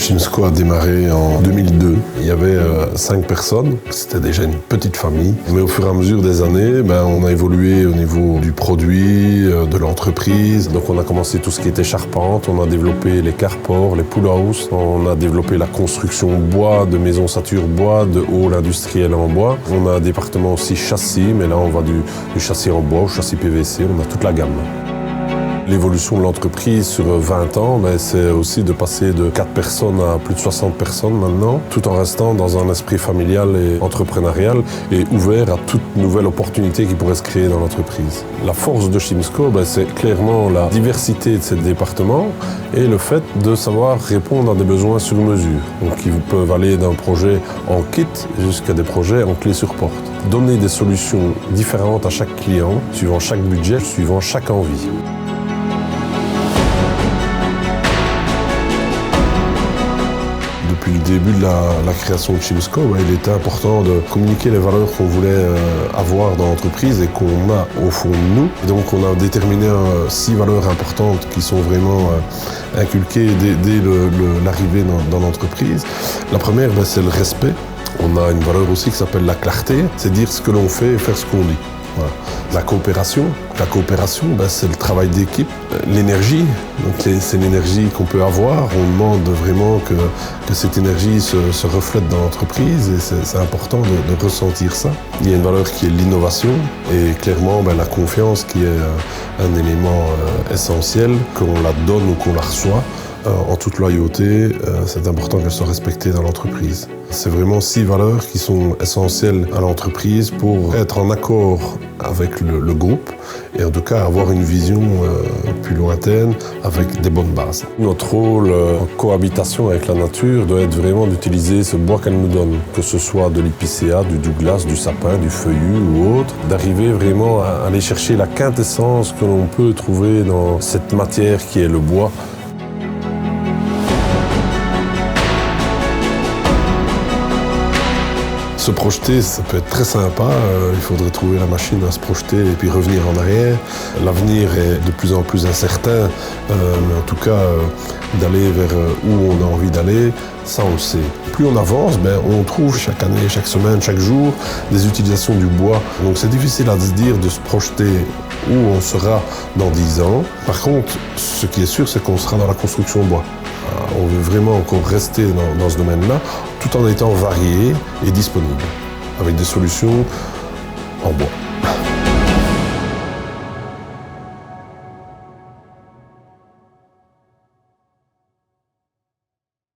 Chimsco a démarré en 2002. Il y avait 5 personnes. C'était déjà une petite famille. Mais au fur et à mesure des années, on a évolué au niveau du produit, de l'entreprise. Donc on a commencé tout ce qui était charpente. On a développé les carports, les pool house. On a développé la construction bois, de maisons sature bois, de halls industriels en bois. On a un département aussi châssis, mais là on va du châssis en bois au châssis PVC. On a toute la gamme. L'évolution de l'entreprise sur 20 ans, c'est aussi de passer de 4 personnes à plus de 60 personnes maintenant, tout en restant dans un esprit familial et entrepreneurial et ouvert à toute nouvelle opportunité qui pourrait se créer dans l'entreprise. La force de Chimsco, c'est clairement la diversité de ces départements et le fait de savoir répondre à des besoins sur mesure. Donc ils peuvent aller d'un projet en kit jusqu'à des projets en clé sur porte. Donner des solutions différentes à chaque client, suivant chaque budget, suivant chaque envie. Depuis le début de la création de Chimsco, il était important de communiquer les valeurs qu'on voulait avoir dans l'entreprise et qu'on a au fond de nous. Et donc on a déterminé 6 valeurs importantes qui sont vraiment inculquées dès l'arrivée dans l'entreprise. La première, c'est le respect. On a une valeur aussi qui s'appelle la clarté, c'est dire ce que l'on fait et faire ce qu'on dit. Voilà. La coopération, c'est le travail d'équipe. L'énergie, c'est l'énergie qu'on peut avoir. On demande vraiment que cette énergie se reflète dans l'entreprise et c'est important de ressentir ça. Il y a une valeur qui est l'innovation et clairement la confiance qui est un élément essentiel, qu'on la donne ou qu'on la reçoit. En toute loyauté, c'est important qu'elle soit respectée dans l'entreprise. C'est vraiment 6 valeurs qui sont essentielles à l'entreprise pour être en accord avec le groupe et en tout cas avoir une vision plus lointaine avec des bonnes bases. Notre rôle en cohabitation avec la nature doit être vraiment d'utiliser ce bois qu'elle nous donne, que ce soit de l'épicéa, du douglas, du sapin, du feuillu ou autre, d'arriver vraiment à aller chercher la quintessence que l'on peut trouver dans cette matière qui est le bois. Se projeter, ça peut être très sympa. Il faudrait trouver la machine à se projeter et puis revenir en arrière. L'avenir est de plus en plus incertain, mais en tout cas, d'aller vers où on a envie d'aller, ça on le sait. Plus on avance, on trouve chaque année, chaque semaine, chaque jour des utilisations du bois. Donc c'est difficile à se dire de se projeter où on sera dans 10 ans. Par contre, ce qui est sûr, c'est qu'on sera dans la construction bois. On veut vraiment encore rester dans ce domaine-là, tout en étant varié et disponible, avec des solutions en bois.